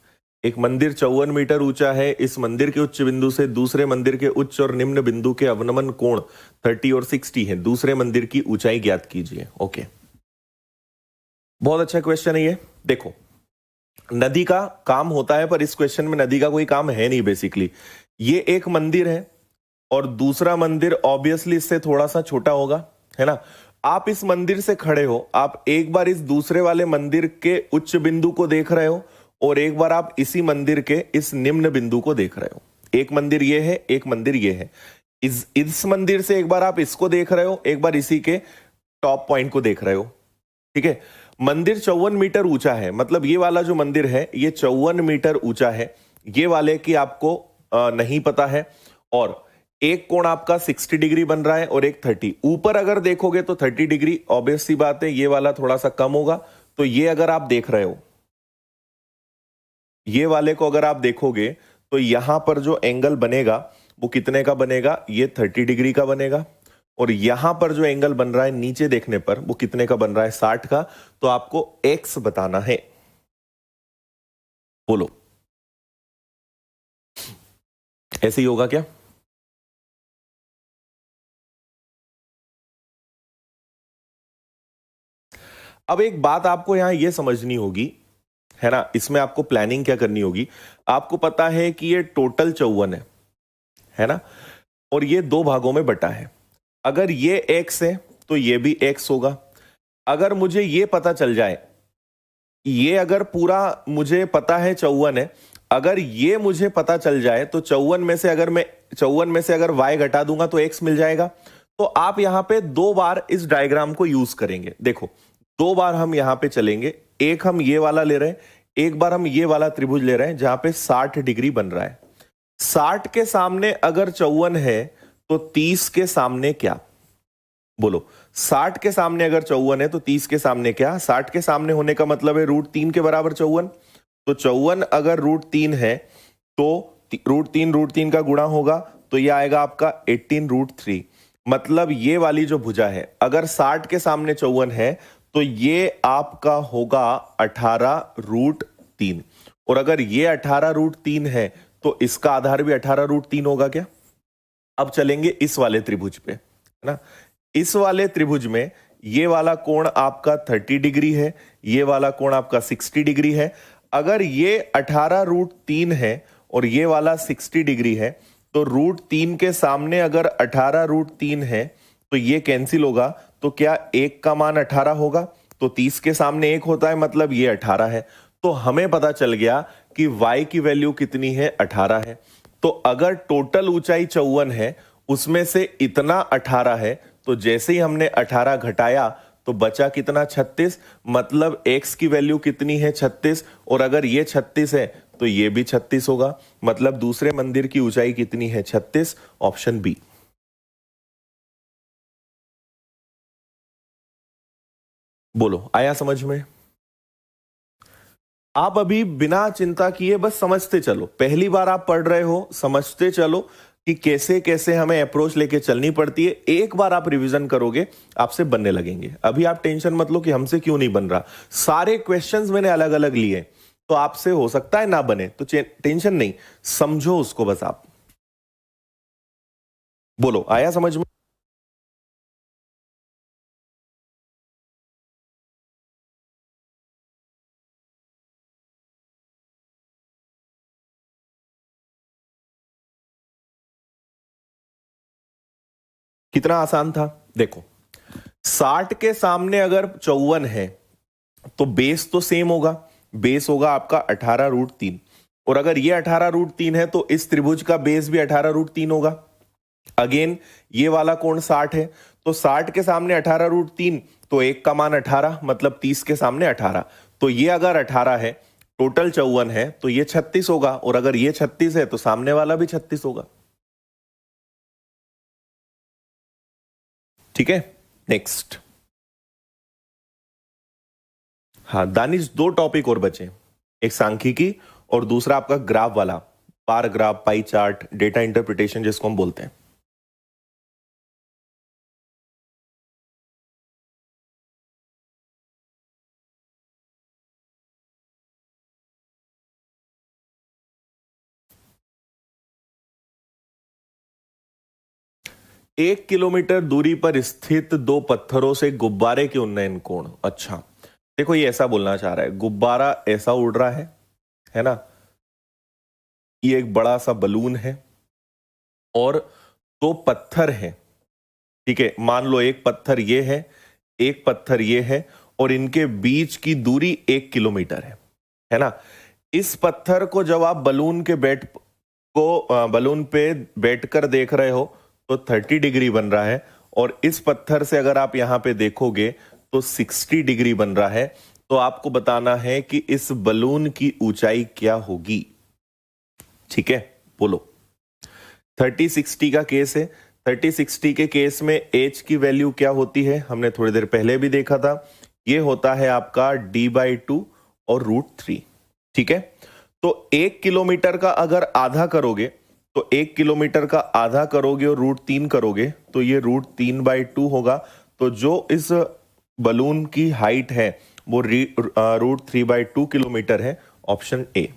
एक मंदिर 54 मीटर ऊंचा है। इस मंदिर के उच्च बिंदु से दूसरे मंदिर के उच्च और निम्न बिंदु के अवनमन कोण 30 और 60 है। दूसरे मंदिर की ऊंचाई ज्ञात कीजिए। ओके, बहुत अच्छा क्वेश्चन है ये। देखो, नदी का काम होता है, पर इस क्वेश्चन में नदी का कोई काम है नहीं बेसिकली। ये एक मंदिर है और दूसरा मंदिर ऑब्वियसली इससे थोड़ा सा छोटा होगा, है ना। आप इस मंदिर से खड़े हो, आप एक बार इस दूसरे वाले मंदिर के उच्च बिंदु को देख रहे हो और एक बार आप इसी मंदिर के इस निम्न बिंदु को देख रहे हो। एक मंदिर ये है, एक मंदिर ये है। इस मंदिर से एक बार आप इसको देख रहे हो, एक बार इसी के टॉप पॉइंट को देख रहे हो। ठीक है, मंदिर 54 मीटर ऊंचा है, मतलब ये वाला जो मंदिर है ये 54 मीटर ऊंचा है। ये वाले की आपको नहीं पता है। और एक कोण आपका 60 डिग्री बन रहा है और एक 30। ऊपर अगर देखोगे तो 30 डिग्री, ऑब्वियस सी बात है ये वाला थोड़ा सा कम होगा। तो ये अगर आप देख रहे हो, ये वाले को अगर आप देखोगे तो यहां पर जो एंगल बनेगा वो कितने का बनेगा? ये 30 डिग्री का बनेगा। और यहां पर जो एंगल बन रहा है नीचे देखने पर वो कितने का बन रहा है? 60 का। तो आपको एक्स बताना है। बोलो, ऐसे ही होगा क्या? अब एक बात आपको यहां यह समझनी होगी, है ना, इसमें आपको प्लानिंग क्या करनी होगी। आपको पता है कि ये टोटल 54 है ना, और ये दो भागों में बटा है। अगर ये एक्स है तो ये भी एक्स होगा। अगर मुझे ये पता चल जाए, ये अगर पूरा मुझे पता है 54 है, अगर ये मुझे पता चल जाए तो 54 में से अगर y घटा दूंगा तो x मिल जाएगा। तो आप यहां पे दो बार इस डायग्राम को यूज करेंगे। देखो, दो बार हम यहां पे चलेंगे। एक हम ये वाला ले रहे हैं, एक बार हम ये वाला त्रिभुज ले रहे हैं जहां पे 60 डिग्री बन रहा है। 60 के सामने अगर 54 है तो 30 के सामने क्या? बोलो, 60 के सामने अगर 54 है तो 30 के सामने क्या? 60 के सामने होने का मतलब है √3 के बराबर 54। तो 54 अगर √3 है तो √3 का गुणा होगा तो ये आएगा आपका 18√3। मतलब ये वाली जो भुजा है, अगर 60 के सामने 54 है तो ये आपका होगा 18√3। और अगर ये 18√3 है तो इसका आधार भी 18√3 होगा क्या? अब चलेंगे इस वाले त्रिभुज पे, है ना। इस वाले त्रिभुज में ये वाला कोण आपका 30 डिग्री है, ये वाला कोण आपका 60 डिग्री है। अगर ये 18√3 है और ये वाला 60 डिग्री है तो √3 के सामने अगर 18√3 है तो ये कैंसिल होगा। तो क्या एक का मान 18 होगा? तो 30 के सामने एक होता है, मतलब ये 18 है। तो हमें पता चल गया कि y की वैल्यू कितनी है? 18 है। तो अगर टोटल ऊंचाई 54 है, उसमें से इतना 18 है, तो जैसे ही हमने 18 घटाया तो बचा कितना? 36। मतलब x की वैल्यू कितनी है? 36। और अगर ये 36 है तो ये भी 36 होगा। मतलब दूसरे मंदिर की ऊंचाई कितनी है? 36। Option B. बोलो, आया समझ में? आप अभी बिना चिंता किए बस समझते चलो। पहली बार आप पढ़ रहे हो, समझते चलो कि कैसे कैसे हमें अप्रोच लेके चलनी पड़ती है। एक बार आप रिवीजन करोगे, आपसे बनने लगेंगे। अभी आप टेंशन मत लो कि हमसे क्यों नहीं बन रहा। सारे क्वेश्चंस मैंने अलग अलग लिए, तो आपसे हो सकता है ना बने, तो टेंशन नहीं, समझो उसको बस आप। बोलो, आया समझ में? कितना आसान था। देखो, 60 के सामने अगर 54 है तो बेस तो सेम होगा। बेस होगा आपका 18√3। और अगर ये 18√3 है तो इस त्रिभुज का बेस भी 18√3 होगा। अगेन ये वाला कोण 60 है, तो 60 के सामने 18√3, तो एक का मान 18, मतलब 30 के सामने 18। तो ये अगर 18 है, टोटल 54 है, तो ये 36 होगा। और अगर ये 36 है तो सामने वाला भी 36 होगा। ठीक है, नेक्स्ट। हाँ दानिश, दो टॉपिक और बचे, एक सांख्यिकी और दूसरा आपका ग्राफ वाला, bar graph, pie chart, data interpretation जिसको हम बोलते हैं। एक किलोमीटर दूरी पर स्थित दो पत्थरों से गुब्बारे के उन्नयन कोण। अच्छा, देखो ये ऐसा बोलना चाह रहा है, गुब्बारा ऐसा उड़ रहा है ना, ये एक बड़ा सा बलून है और दो पत्थर है, ठीक है, मान लो एक पत्थर ये है, एक पत्थर ये है, और इनके बीच की दूरी 1 किलोमीटर है ना। इस पत्थर को जब आप बलून पे बैठकर देख रहे हो तो 30 डिग्री बन रहा है, और इस पत्थर से अगर आप यहां पे देखोगे तो 60 डिग्री बन रहा है। तो आपको बताना है कि इस बलून की ऊंचाई क्या होगी। ठीक है, बोलो। 30-60 का केस है। 30-60 के केस में एच की वैल्यू क्या होती है, हमने थोड़ी देर पहले भी देखा था, ये होता है आपका d/2 और √3। ठीक है, तो 1 किलोमीटर का अगर आधा करोगे तो 1 किलोमीटर का आधा करोगे और √3 करोगे तो ये √3/2 होगा। तो जो इस बलून की हाइट है वो √3/2 किलोमीटर है, ऑप्शन ए।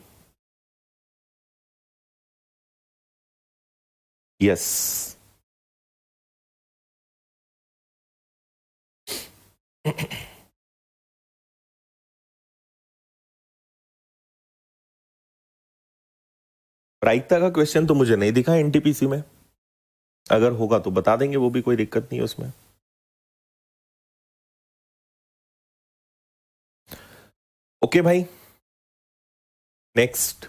यस। प्रायिकता का क्वेश्चन तो मुझे नहीं दिखा एनटीपीसी में, अगर होगा तो बता देंगे, वो भी कोई दिक्कत नहीं है उसमें। ओके भाई, नेक्स्ट।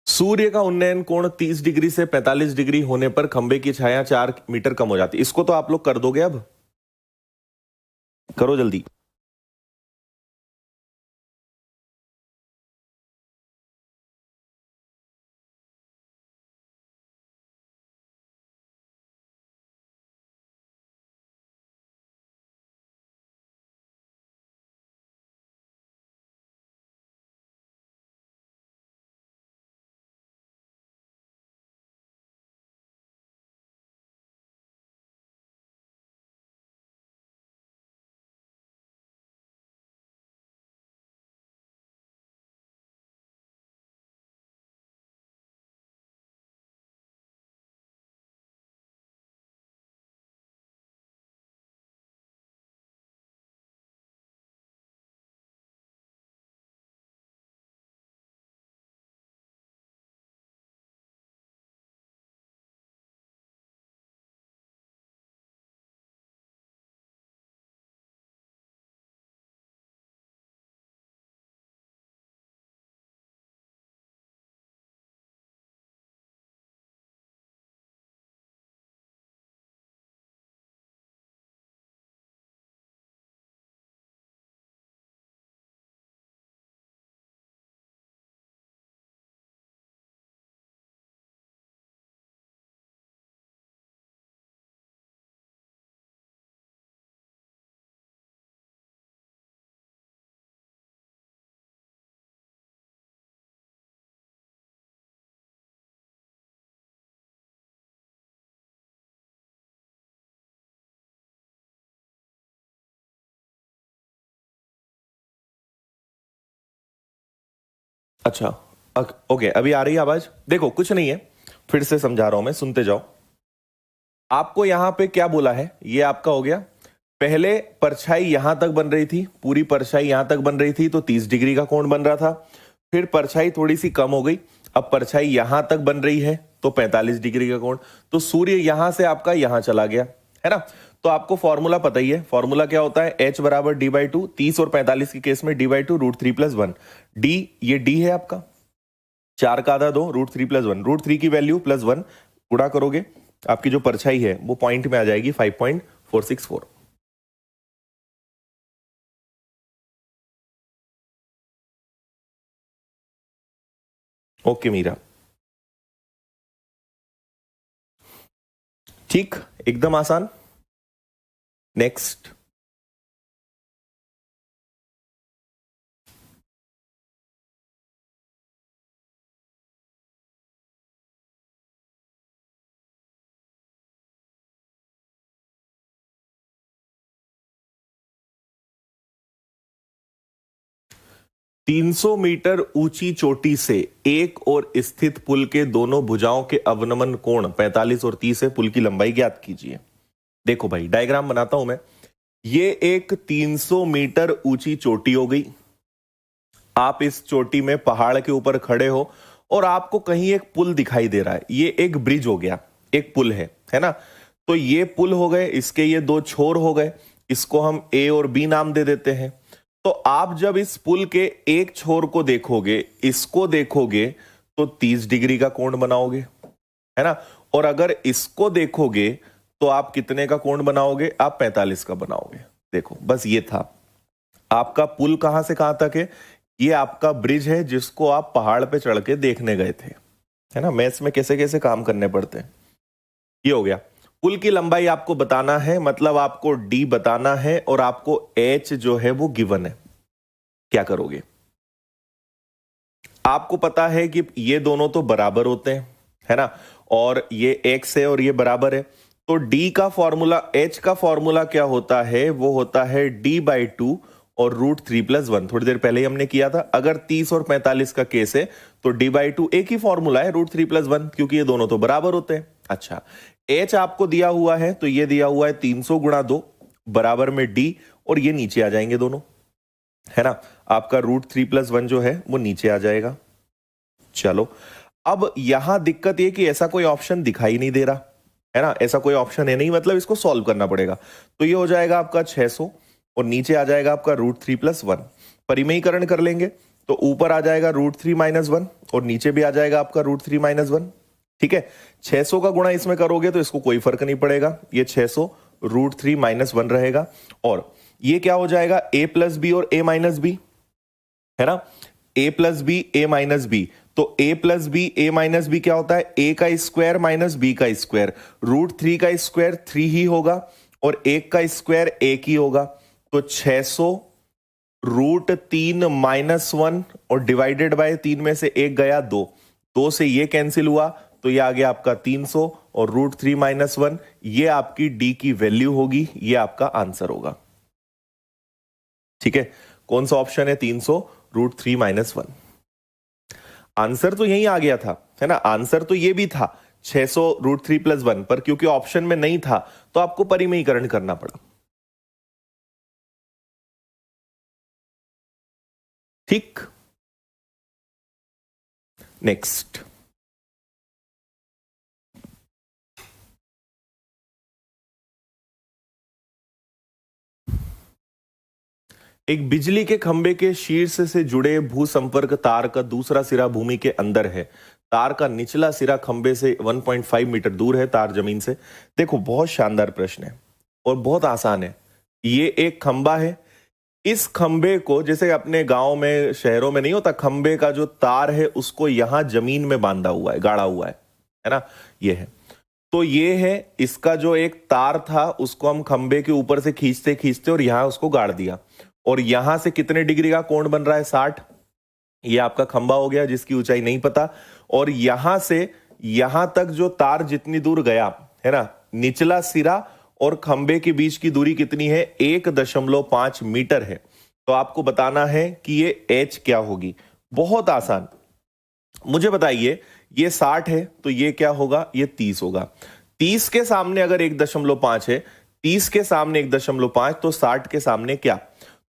सूर्य का उन्नयन कोण 30 डिग्री से 45 डिग्री होने पर खंबे की छाया 4 मीटर कम हो जाती है। इसको तो आप लोग कर दोगे, अब करो जल्दी। अच्छा, ओके, अभी आ रही है आवाज? देखो कुछ नहीं है, फिर से समझा रहा हूं मैं, सुनते जाओ। आपको यहां पे क्या बोला है, ये आपका हो गया। पहले परछाई यहां तक बन रही थी, पूरी परछाई यहां तक बन रही थी तो 30 डिग्री का कोण बन रहा था। फिर परछाई थोड़ी सी कम हो गई, अब परछाई यहां तक बन रही है तो 45 डिग्री का कोण। तो सूर्य यहां से आपका यहां चला गया, है ना। तो आपको फॉर्मूला पता ही है, फॉर्मूला क्या होता है, H बराबर d/2, 30 और 45 के केस में d/2 √3+1। डी, ये डी है आपका, 4 का आधा 2, √3+1, √3 की वैल्यू +1 गुणा करोगे, आपकी जो परछाई है वो पॉइंट में आ जाएगी 5.464। ओके मीरा, ठीक, एकदम आसान। नेक्स्ट। 300 मीटर ऊंची चोटी से एक और स्थित पुल के दोनों भुजाओं के अवनमन कोण 45 और 30 है। पुल की लंबाई ज्ञात कीजिए। देखो भाई, डायग्राम बनाता हूं मैं। ये एक 300 मीटर ऊंची चोटी हो गई। आप इस चोटी में पहाड़ के ऊपर खड़े हो और आपको कहीं एक पुल दिखाई दे रहा है। ये एक ब्रिज हो गया, एक पुल है ना। तो ये पुल हो गए, इसके ये दो छोर हो गए, इसको हम ए और बी नाम दे देते हैं। तो आप जब इस पुल के एक छोर को देखोगे, इसको देखोगे, तो 30 डिग्री का कोण बनाओगे, है ना। और अगर इसको देखोगे तो आप कितने का कोण बनाओगे? आप 45 का बनाओगे। देखो, बस ये था आपका पुल। कहां से कहां तक है? ये आपका ब्रिज है जिसको आप पहाड़ पे चढ़ के देखने गए थे, है ना। मैथ्स में कैसे कैसे काम करने पड़ते हैं। ये हो गया। पुल की लंबाई आपको बताना है, मतलब आपको डी बताना है और आपको एच जो है वो गिवन है। क्या करोगे? आपको पता है कि ये दोनों तो बराबर होते हैं, है ना, और ये एक्स है और ये बराबर है। तो डी का फॉर्मूला, एच का फॉर्मूला क्या होता है? वो होता है d/2 और √3+1। थोड़ी देर पहले ही हमने किया था। अगर 30 और 45 का केस है तो d/2 एक ही फॉर्मूला है, √3+1, क्योंकि ये दोनों तो बराबर होते हैं। अच्छा, एच आपको दिया हुआ है, तो ये दिया हुआ है 300 गुणा 2 बराबर में डी, और ये नीचे आ जाएंगे दोनों, है ना। आपका √3+1 जो है वो नीचे आ जाएगा। चलो, अब यहां दिक्कत ये कि ऐसा कोई ऑप्शन दिखाई नहीं दे रहा, है ना। ऐसा कोई ऑप्शन है नहीं, मतलब इसको सॉल्व करना पड़ेगा। तो ये हो जाएगा आपका 600 और नीचे आ जाएगा आपका √3+1। परिमेयीकरण कर लेंगे तो ऊपर आ जाएगा √3-1 और नीचे भी आ जाएगा आपका √3-1। ठीक है, 600 का गुणा इसमें करोगे तो इसको कोई फर्क नहीं पड़ेगा। ये 600 √3-1 रहेगा। और ये क्या हो जाएगा? a+b और a-b, है ना। a+b a-b, तो a+b a-b क्या होता है? a का स्क्वायर माइनस b का स्क्वायर। √3 का स्क्वायर 3 ही होगा और 1 का स्क्वायर 1 ही होगा। तो 600 √3-1 और डिवाइडेड बाय 3 में से 1 गया 2 से ये कैंसिल हुआ, तो ये आ गया आपका 300 और √3-1। ये आपकी डी की वैल्यू होगी, ये आपका आंसर होगा। ठीक है, कौन सा ऑप्शन है? 300 √3-1। आंसर तो यही आ गया था, है ना। आंसर तो ये भी था 600 √3+1, पर क्योंकि ऑप्शन में नहीं था तो आपको परिमेयीकरण करना पड़ा। ठीक, नेक्स्ट। एक बिजली के खंभे के शीर्ष से जुड़े भू संपर्क तार का दूसरा सिरा भूमि के अंदर है। तार का निचला सिरा खंभे से 1.5 मीटर दूर है, तार जमीन से। देखो, बहुत शानदार प्रश्न है और बहुत आसान है। ये एक खंभा है। इस खंभे को, जैसे अपने गांव में, शहरों में नहीं होता, खंभे का जो तार है उसको यहां जमीन में बांधा हुआ है, गाड़ा हुआ है ना। ये है, तो ये है इसका जो एक तार था, उसको हम खंभे के ऊपर से खींचते खींचते और यहां उसको गाड़ दिया। और यहां से कितने डिग्री का कोण बन रहा है? 60। ये आपका खंभा हो गया जिसकी ऊंचाई नहीं पता। और यहां से यहां तक जो तार जितनी दूर गया, है ना, निचला सिरा और खंभे के बीच की दूरी कितनी है? 1.5 मीटर है। तो आपको बताना है कि ये एच क्या होगी। बहुत आसान। मुझे बताइए, ये 60 है तो ये क्या होगा? ये 30 होगा। 30 के सामने अगर 1.5 है, 30 के सामने 1.5, तो 60 के सामने क्या?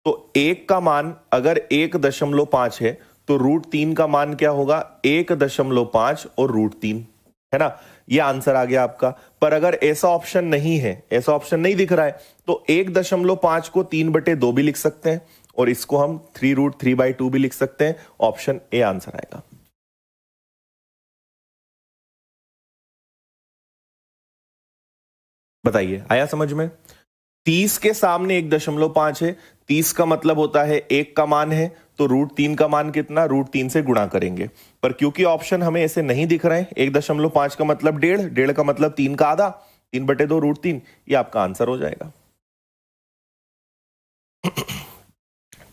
तो 1 का मान अगर 1.5 है तो √3 का मान क्या होगा? 1.5 और √3, है ना। ये आंसर आ गया आपका। पर अगर ऐसा ऑप्शन नहीं है, ऐसा ऑप्शन नहीं दिख रहा है, तो 1.5 को 3/2 भी लिख सकते हैं और इसको हम 3√3/2 भी लिख सकते हैं। ऑप्शन ए आंसर आएगा। बताइए, आया समझ में? 30 के सामने 1.5 है, 30 का मतलब होता है 1 का मान है, तो √3 का मान कितना? √3 से गुणा करेंगे। पर क्योंकि ऑप्शन हमें ऐसे नहीं दिख रहे हैं, 1.5 का मतलब 1.5, 1.5 का मतलब 3 का आधा, 3/2 √3, ये आपका आंसर हो जाएगा।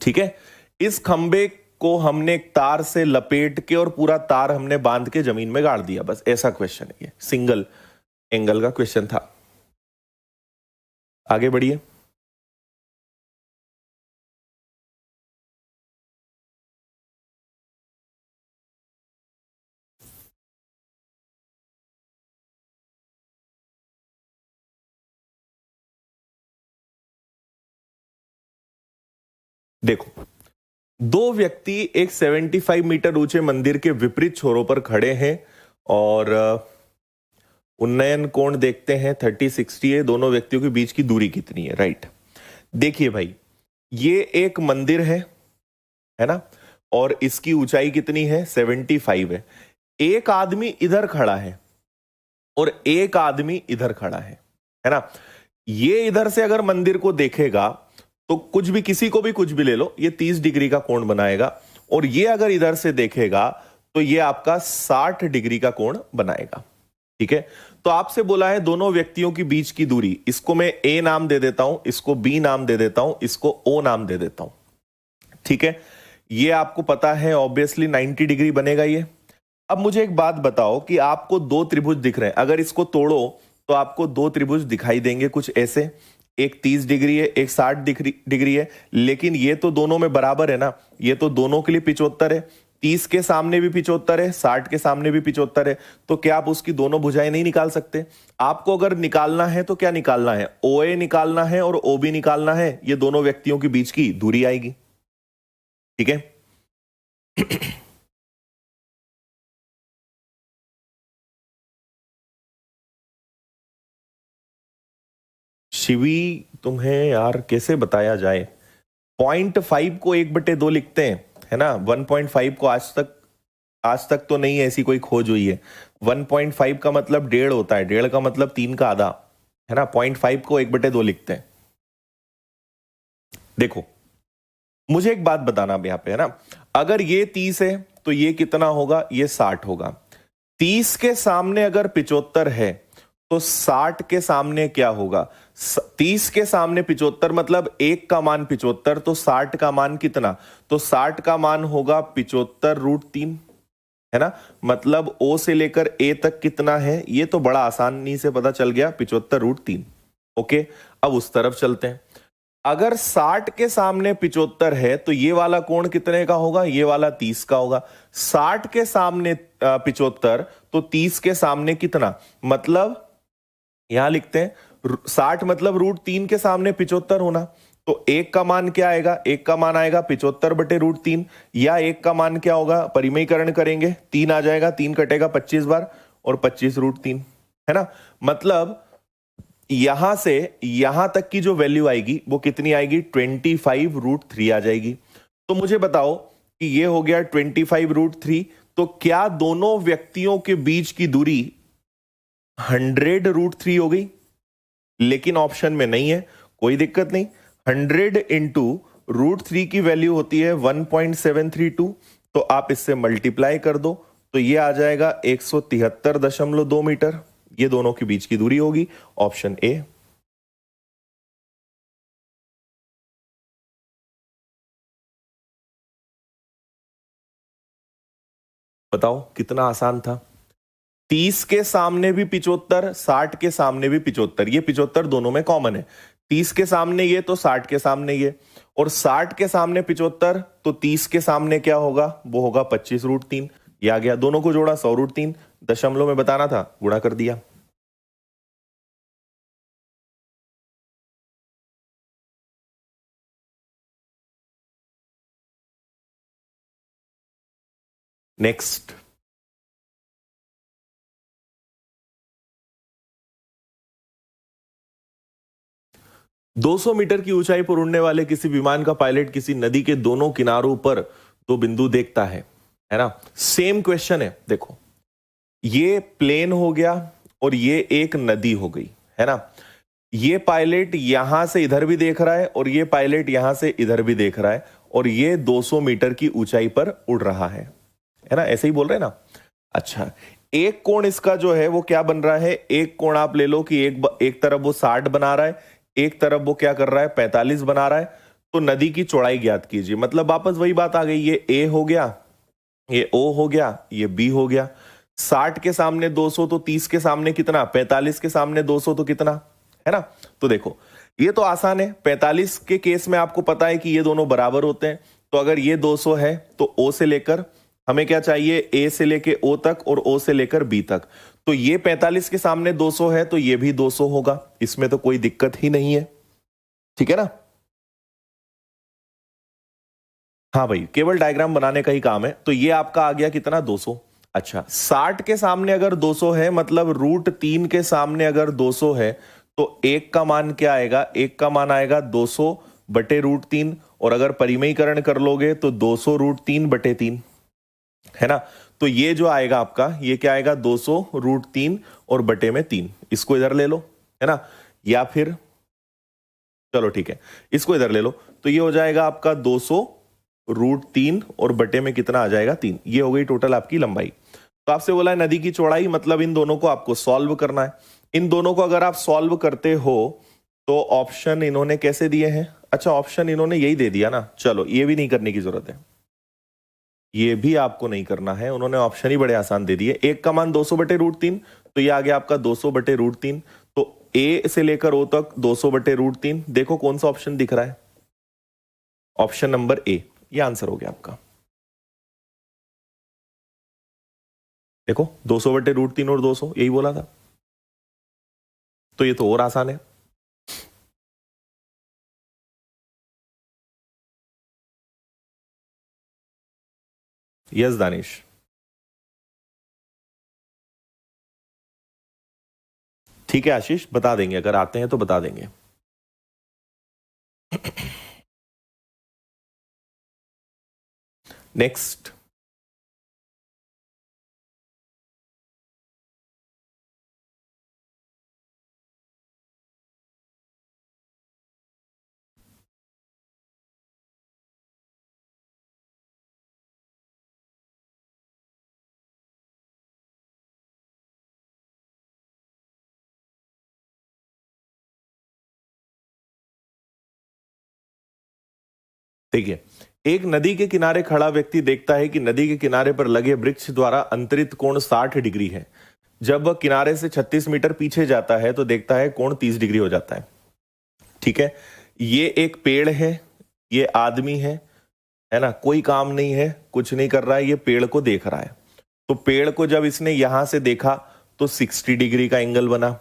ठीक है, इस खंबे को हमने एक तार से लपेट के और पूरा तार हमने बांध के जमीन में गाड़ दिया। बस ऐसा क्वेश्चन है ये, सिंगल एंगल का क्वेश्चन था। आगे बढ़िए। देखो, दो व्यक्ति एक 75 मीटर ऊंचे मंदिर के विपरीत छोरों पर खड़े हैं और उन्नयन कोण देखते हैं 30-60 है। दोनों व्यक्तियों के बीच की दूरी कितनी है? राइट। देखिए भाई, ये एक मंदिर है ना, और इसकी ऊंचाई कितनी है? 75 है। एक आदमी इधर खड़ा है और एक आदमी इधर खड़ा है ना। ये इधर से अगर मंदिर को देखेगा तो कुछ भी, किसी को भी कुछ भी ले लो, ये 30 डिग्री का कोण बनाएगा, और ये अगर इधर से देखेगा तो ये आपका 60 डिग्री का कोण बनाएगा। ठीक है, तो आपसे बोला है दोनों व्यक्तियों के बीच की दूरी, इसको मैं ए नाम दे देता हूं, इसको बी नाम दे देता हूं, इसको ओ नाम दे देता हूं। ठीक है, ये आपको पता है ऑब्वियसली 90 डिग्री बनेगा ये। अब मुझे एक बात बताओ कि आपको दो त्रिभुज दिख रहे हैं, अगर इसको तोड़ो तो आपको दो त्रिभुज दिखाई देंगे कुछ ऐसे, एक 30 डिग्री है, एक 60 डिग्री है, लेकिन ये तो दोनों में बराबर है ना, ये तो दोनों के लिए 75 है। 30 के सामने भी 75 है, 60 के सामने भी 75 है, तो क्या आप उसकी दोनों भुजाएं नहीं निकाल सकते? आपको अगर निकालना है तो क्या निकालना है? OA निकालना है और OB निकालना है, ये दोनों व्यक्तियों के बीच की दूरी आएगी। ठीक है, शिवी तुम्हें यार कैसे बताया जाए, 0.5 को 1/2 लिखते हैं, है ना। 1.5 को आज तक तो नहीं ऐसी कोई खोज हुई है। 1.5 का मतलब 1.5 होता है, 1.5 का मतलब 3 का आधा, है ना। 0.5 को 1/2 लिखते हैं। देखो, मुझे एक बात बताना अब यहाँ पे, है ना, अगर ये 30 है तो ये कितना होगा? ये 60 होगा। 30 के सामने अगर 75 है तो 60 के सामने क्या होगा? 30 के सामने 75 मतलब एक का मान 75, तो 60 का मान कितना? तो 60 का मान होगा 75√3, है ना। मतलब O से लेकर A तक कितना है? ये तो बड़ा आसानी से पता चल गया, 75√3। ओके, अब उस तरफ चलते हैं। अगर 60 के सामने 75 है तो ये वाला कोण कितने का होगा? ये वाला 30 का होगा। 60 के सामने 75 तो 30 के सामने कितना? मतलब यहां लिखते हैं 60 मतलब √3 के सामने 75 होना, तो एक का मान क्या आएगा? एक का मान आएगा 75/√3, या एक का मान क्या होगा? परिमयीकरण करेंगे, 3 आ जाएगा, 3 कटेगा 25 बार और 25√3, है ना। मतलब यहां से यहां तक की जो वैल्यू आएगी वो कितनी आएगी? 25√3 आ जाएगी। तो मुझे बताओ कि ये हो गया 25√3, तो क्या दोनों व्यक्तियों के बीच की दूरी 100√3 हो गई? लेकिन ऑप्शन में नहीं है, कोई दिक्कत नहीं। 100 इंटू √3 की वैल्यू होती है 1.732, तो आप इससे मल्टीप्लाई कर दो तो ये आ जाएगा 173.2 मीटर। ये दोनों के बीच की दूरी होगी, ऑप्शन ए। बताओ कितना आसान था। 30 के सामने भी 75, 60 के सामने भी 75, ये 75 दोनों में कॉमन है। 30 के सामने ये तो 60 के सामने ये, और 60 के सामने 75 तो 30 के सामने क्या होगा? वो होगा 25√3। ये आ गया, दोनों को जोड़ा 100√3, दशमलव में बताना था, गुणा कर दिया। नेक्स्ट, दो सौ मीटर की ऊंचाई पर उड़ने वाले किसी विमान का पायलट किसी नदी के दोनों किनारों पर दो बिंदु देखता है ना। सेम क्वेश्चन है, देखो ये प्लेन हो गया और ये एक नदी हो गई, है ना। ये पायलट यहां से इधर भी देख रहा है और ये पायलट यहां से इधर भी देख रहा है, और ये 200 मीटर की ऊंचाई पर उड़ रहा है ना। ऐसे ही बोल रहे हैं ना। अच्छा, एक कोण इसका जो है वो क्या बन रहा है? एक कोण आप ले लो कि एक तरफ वो 60 बना रहा है, एक तरफ वो क्या कर रहा है? 45 बना रहा है। तो नदी की चौड़ाई ज्ञात कीजिए। मतलब वापस वही बात आ गई, ये ए हो गया, ये ओ हो गया, ये बी हो गया। 60 के सामने 200 तो 30 के सामने कितना? 45 के सामने 200 तो कितना, है ना। तो देखो ये तो आसान है। 45 के केस में आपको पता है कि ये दोनों बराबर होते हैं, तो अगर ये 200 है तो ओ से लेकर हमें क्या चाहिए? ए से लेकर ओ तक और ओ से लेकर बी तक। तो ये 45 के सामने 200 है तो ये भी 200 होगा, इसमें तो कोई दिक्कत ही नहीं है। ठीक है ना। हाँ भाई, केवल डायग्राम बनाने का ही काम है। तो ये आपका आ गया कितना, 200। अच्छा, 60 के सामने अगर 200 है, मतलब √3 के सामने अगर 200 है, तो एक का मान क्या आएगा, एक का मान आएगा 200 बटे √3, और अगर परिमयीकरण कर लोगे तो 200 √3 बटे 3, है ना। तो ये जो आएगा आपका, ये क्या आएगा, 200 √3 और बटे में 3। इसको इधर ले लो, है ना, या फिर चलो ठीक है, इसको इधर ले लो। तो ये हो जाएगा आपका 200 √3 और बटे में कितना आ जाएगा, 3। ये हो गई टोटल आपकी लंबाई। तो आपसे बोला है नदी की चौड़ाई, मतलब इन दोनों को आपको सॉल्व करना है। इन दोनों को अगर आप सॉल्व करते हो तो ऑप्शन इन्होंने कैसे दिए हैं, अच्छा ऑप्शन इन्होंने यही दे दिया ना, चलो ये भी नहीं करने की जरूरत है, ये भी आपको नहीं करना है, उन्होंने ऑप्शन ही बड़े आसान दे दिए। एक का मान 200 बटे √3, तो ये आ गया आपका 200 बटे √3। तो ए से लेकर ओ तक 200 बटे √3। देखो कौन सा ऑप्शन दिख रहा है, ऑप्शन नंबर ए, ये आंसर हो गया आपका। देखो 200 बटे √3 और 200, यही बोला था। तो ये तो और आसान है। यस दानिश, ठीक है आशीष, बता देंगे, अगर आते हैं तो बता देंगे। नेक्स्ट, देखिए, एक नदी के किनारे खड़ा व्यक्ति देखता है कि नदी के किनारे पर लगे वृक्ष द्वारा अंतरित कोण 60 डिग्री है। जब वह किनारे से 36 मीटर पीछे जाता है तो देखता है कोण 30 डिग्री हो जाता है। ठीक है, ये एक पेड़ है, ये आदमी है ना, कोई काम नहीं है, कुछ नहीं कर रहा है, ये पेड़ को देख रहा है। तो पेड़ को जब इसने यहां से देखा तो 60 डिग्री का एंगल बना।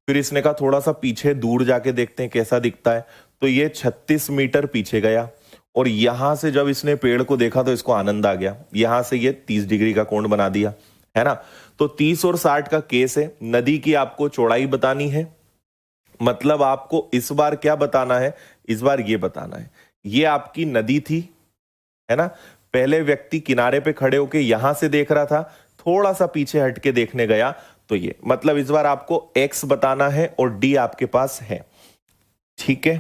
फिर इसने कहा थोड़ा सा पीछे दूर जाके देखते हैं कैसा दिखता है, तो ये 36 मीटर पीछे गया, और यहां से जब इसने पेड़ को देखा तो इसको आनंद आ गया, यहां से ये 30 डिग्री का कोण बना दिया, है ना। तो 30 और 60 का केस है। नदी की आपको चौड़ाई बतानी है, मतलब आपको इस बार क्या बताना है, इस बार ये बताना है, ये आपकी नदी थी, है ना। पहले व्यक्ति किनारे पे खड़े होके यहां से देख रहा था, थोड़ा सा पीछे हट के देखने गया, तो ये मतलब इस बार आपको x बताना है और d आपके पास है। ठीक है,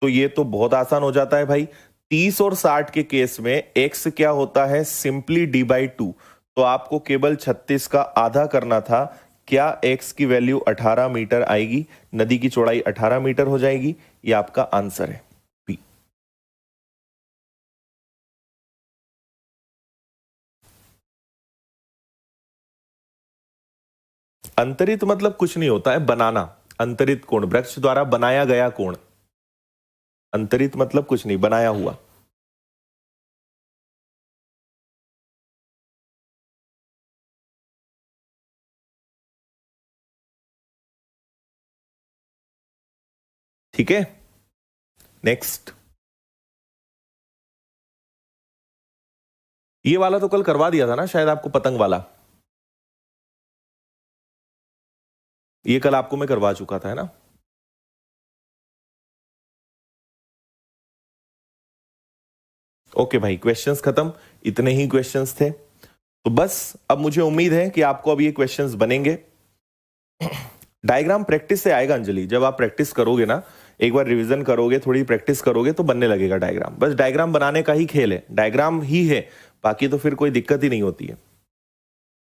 तो ये तो बहुत आसान हो जाता है भाई। 30 और 60 के केस में x क्या होता है, सिंपली d/2। तो आपको केवल 36 का आधा करना था। क्या x की वैल्यू 18 मीटर आएगी, नदी की चौड़ाई 18 मीटर हो जाएगी। ये आपका आंसर है बी। अंतरित मतलब कुछ नहीं होता है, बनाना। अंतरित कोण, वृक्ष द्वारा बनाया गया कोण। अंतरित मतलब कुछ नहीं, बनाया हुआ। ठीक है, नेक्स्ट। ये वाला तो कल करवा दिया था ना शायद आपको, पतंग वाला। ये कल आपको मैं करवा चुका था, है ना। ओके भाई, क्वेश्चंस खत्म, इतने ही क्वेश्चंस थे। तो बस अब मुझे उम्मीद है कि आपको अब ये क्वेश्चंस बनेंगे। डायग्राम प्रैक्टिस से आएगा अंजलि, जब आप प्रैक्टिस करोगे ना, एक बार रिवीजन करोगे, थोड़ी प्रैक्टिस करोगे तो बनने लगेगा डायग्राम। बस डायग्राम बनाने का ही खेल है, डायग्राम ही है, बाकी तो फिर कोई दिक्कत ही नहीं होती है।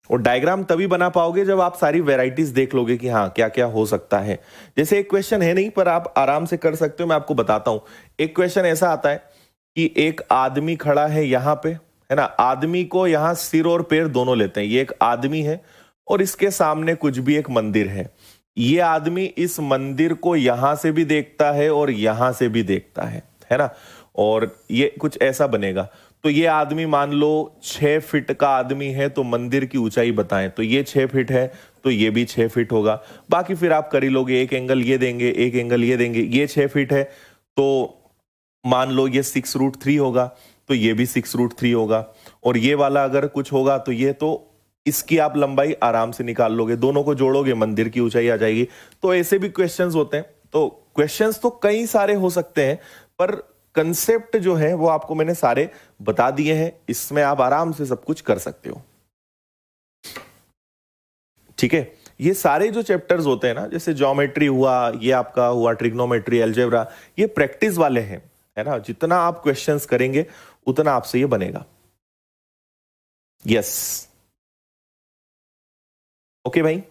और डायग्राम तभी बना पाओगे जब आप सारी वेराइटीज देख लोगे कि हाँ क्या क्या हो सकता है। जैसे एक क्वेश्चन है नहीं, पर आप आराम से कर सकते हो, मैं आपको बताता हूं। एक क्वेश्चन ऐसा आता है कि एक आदमी खड़ा है यहां पे, है ना। आदमी को यहां सिर और पैर दोनों लेते हैं, ये एक आदमी है और इसके सामने कुछ भी एक मंदिर है। ये आदमी इस मंदिर को यहां से भी देखता है और यहां से भी देखता है ना। और ये कुछ ऐसा बनेगा। तो ये आदमी मान लो 6 फीट का आदमी है, तो मंदिर की ऊंचाई बताएं, तो ये 6 फीट है, तो ये भी 6 फीट होगा। बाकी फिर आप कर ही लोगे, एक एंगल ये देंगे, एक एंगल ये देंगे। ये 6 फीट है तो मान लो ये 6√3 होगा, तो ये भी 6√3 होगा, और ये वाला अगर कुछ होगा तो ये, तो इसकी आप लंबाई आराम से निकाल लोगे, दोनों को जोड़ोगे मंदिर की ऊंचाई आ जाएगी। तो ऐसे भी क्वेश्चंस होते हैं। तो क्वेश्चंस तो कई सारे हो सकते हैं, पर कंसेप्ट जो है वो आपको मैंने सारे बता दिए हैं, इसमें आप आराम से सब कुछ कर सकते हो। ठीक है, ये सारे जो चैप्टर्स होते हैं ना, जैसे ज्योमेट्री हुआ, ये आपका हुआ ट्रिग्नोमेट्री, अलजेब्रा, ये प्रैक्टिस वाले हैं, है ना। जितना आप क्वेश्चंस करेंगे उतना आपसे ये बनेगा। यस, ओके भाई।